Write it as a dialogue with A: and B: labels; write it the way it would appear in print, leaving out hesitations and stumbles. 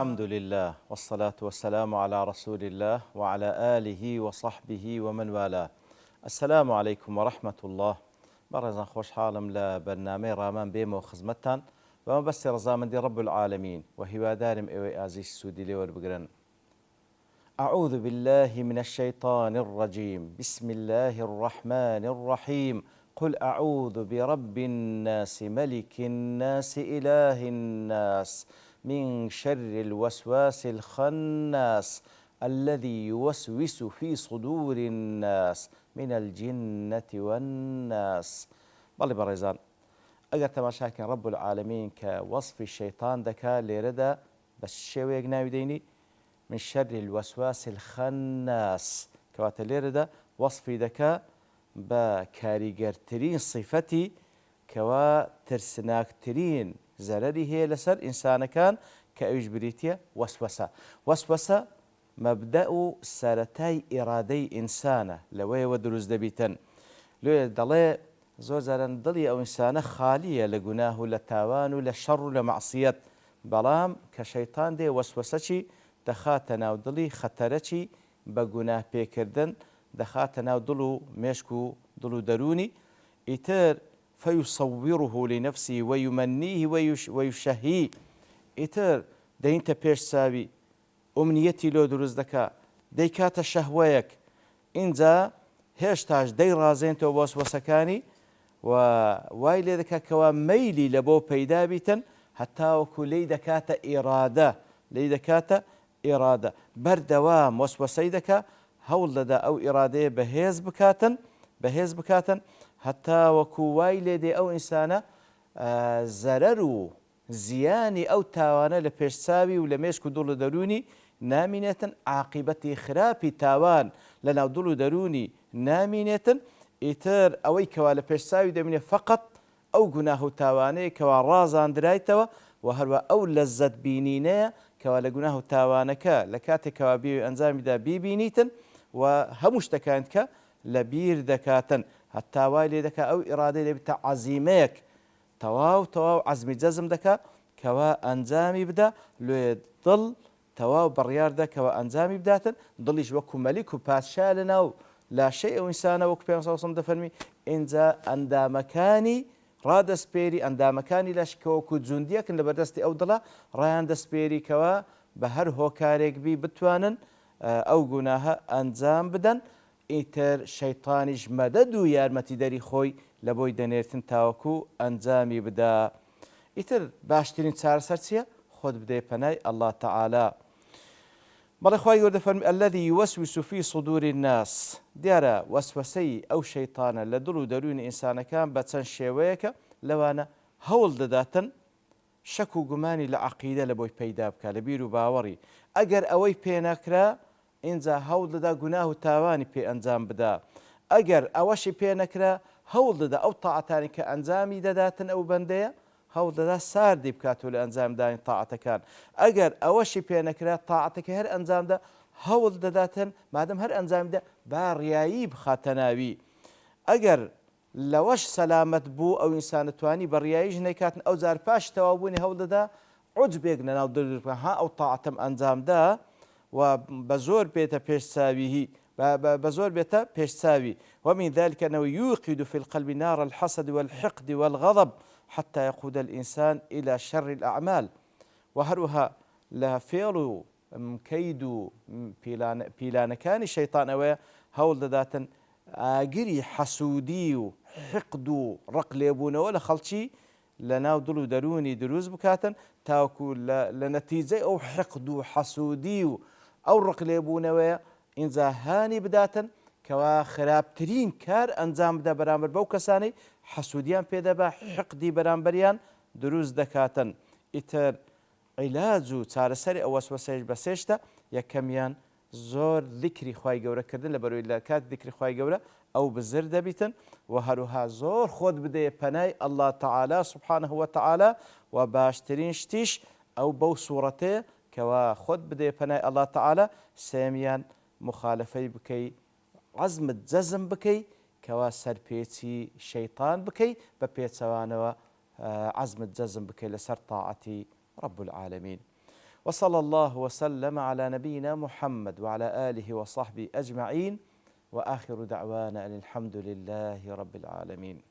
A: الحمد لله والصلاة والسلام على رسول الله وعلى آله وصحبه ومن والاه. السلام عليكم ورحمة الله. برزان خوش حالم لبرنامج رامان بيمو خزمتان وما بس رزامن دي رب العالمين وهو دارم ايوي ازيش سودي لي وربقرن. أعوذ بالله من الشيطان الرجيم. بسم الله الرحمن الرحيم. قل أعوذ برب الناس ملك الناس إله الناس من شر الوسواس الخناس الذي يوسوس في صدور الناس من الجنة والناس. بالله بريزان أجر تماشاكن رب العالمين كوصف الشيطان دكا ليردا بس شوية ناوي ديني من شر الوسواس الخناس كوات ليردا وصفي دكا بكاريجرترين صفتي كوا ترسناكترين زرري هي لسر إنسان كان كأيش بريتيا وسوسة مبدأ سرتاي إرادي إنسانة لوي ودروز دبيتن لو دلي زوزران دلي أو إنسانة خالية لجناه لتاوان لشر لمعصية بلام كشيطان دي وسوسة دخاتنا ودلي خطرتي بجناه بيكردن دخاتنا ودلو مشكو دلو دروني إتر فيصوره لنفسه ويمنيه ويشهيه إتر دينت بيش ساوي أمنيتي لو دروز دكا ديكات شهويك إنزا هێشتاش دەی ڕازێنتەوە وەسوەسەکانی و وای لێ دەکات کەوا مەیلی لە بۆ پەیدا بیتن هەتاوەکو لی دەکاتە ئێرادە بەردەوام وەسوەسەی دەکا هەوڵ دەدا ئەو ئێرادەیە بەهێز بکاتن هەتاوەکو وای لێ دێ ئەو ئینسانە زەرەر و زیانی ئەو تاوانە لە پێشچاوی و لە مێشک و دڵ و دەرونی نامینێتن عاقبەتی خراپی تاوان لە ناو دڵ و دەرونی نامینێتن ئیتر ئەوەی کەوا لە پێشچاوی دەبینێ فقط ئەو گوناه و تاوانەیە کەوا ڕازاندرایتەوە و هەروە ئەو لەزەت بینینەیە کەوا لە گوناه و تاوانەکە لە کاتێکەوە بێ ئەنجامیدا بیبینیتن و هەموو شتەکانت کە لە بیر دەکاتن هەتا وای لێ دەکا ئەو ئیرادەی دەبێتە عەزیمەیەک تەواو عەزمی جەزم دەکا کەوا ئەنجامی بدا لێ دڵ تەواو بڕیاردا کەوا ئەنجامی بداتن دڵیش وەکو مەلیک و پادشا لەناو لاشەی ئەو ئینسانە وەکو پێغەمبەر صلی الله علیه و سلم دەفەرمی ئینجا ئەندامەکانی ڕادەسپێری ئەندامەکانی لەش کە وەکو جوندیەکن لە بەردەستی ئەو دڵە ڕایان دەسپێری کەوا بە هەر هۆکارێک بی بتوانن ئەو گوناهە ئەنجام بدەن ئیتر شەیطانیش مەدەد و یارمەتیدەری خۆی لە بۆی دەنێرتن تاوەکو ئەنجامی بدا ئیتر باشترین چارەسەر چییە؟ خۆت بدەیە پەنای ئەڵڵا تەعالا بەڵێ خوای گەورە دەفەرمێ الذي يوسوس في صدور الناس دیارە وەسوەسەی ئەو شەیطانە لە دڵ و دەروونی ئینسانەکان بە چەند شێوەیەکە لەوانە هەوڵ دەداتن شەک و گومانی لە عەقیدە لە بۆی پەیدا بکە لە بیر و باوەڕی ئەگەر ئەوەی پێ نەکرا ئینجا هەوڵ دەدا گوناه و تاوانی پێ ئەنجام بدا ئەگەر ئەوەشی پێ نەکرا هەوڵ دەدا ئەو تاعەتانی کە ئەنجامی دەداتن ئەو بەندەیە هەوڵ دەدا ساردی بکاتەوە لە ئەنجامدانی تاعەتەکان ئەگەر ئەوەشی پێ نەکرا تاعەتەکە هەر ئەنجامدا هەوڵ دەداتن مادەم هەر ئەنجامدا با ڕیایی بخاتە ناوی ئەگەر لەوەش سەلامەت بوو ئەو ئینسانە توانی بە ڕیاییش نەیکاتن ئەو جار پاش تەواوبوونی هەوڵ دەدا عوجبێک لەناو دڵ ها ئەو تاعەتم ئەنجامدا و بە زۆر بێتە پێشچاوی بزور بيتا بيشساوي ومن ذلك أنه يوقد في القلب نار الحسد والحقد والغضب حتى يقود الإنسان إلى شر الأعمال وهروها لا فعل كيد بيلانكان الشيطان أوي هول داتن أجري حسودي وحقد رقليبون ولا خلشي لناو دلو دروني دروز بكاتن تاكو لنتيجة أو حقد وحسودي أو رقليبون أوي إنزا هاني بداتن كوا خرابترين كار أنزام دا برامبر بو كساني حسوديان بيدا با حقدي برامبريان دروز دكاتن إتر علاجو تارسري أو وسوسيج بسيشتا يكميان زور ذكري خواهي قورا كردن لبرو إلا كات ذكري خواهي قورا أو بزر دبيتن وهروها زور خود بدي پناي الله تعالى سبحانه وتعالى وباشترين شتيش أو بو صورته كوا خود بدي پناي الله تعالى ساميان مخالفي بكي عزم جزم بكي كوا سربيتي شيطان بكي ببيت سوانوا عزم جزم بكي لسر طاعتي رب العالمين وصلى الله وسلم على نبينا محمد وعلى آله وصحبه أجمعين، وآخر دعوانا أن الحمد لله رب العالمين.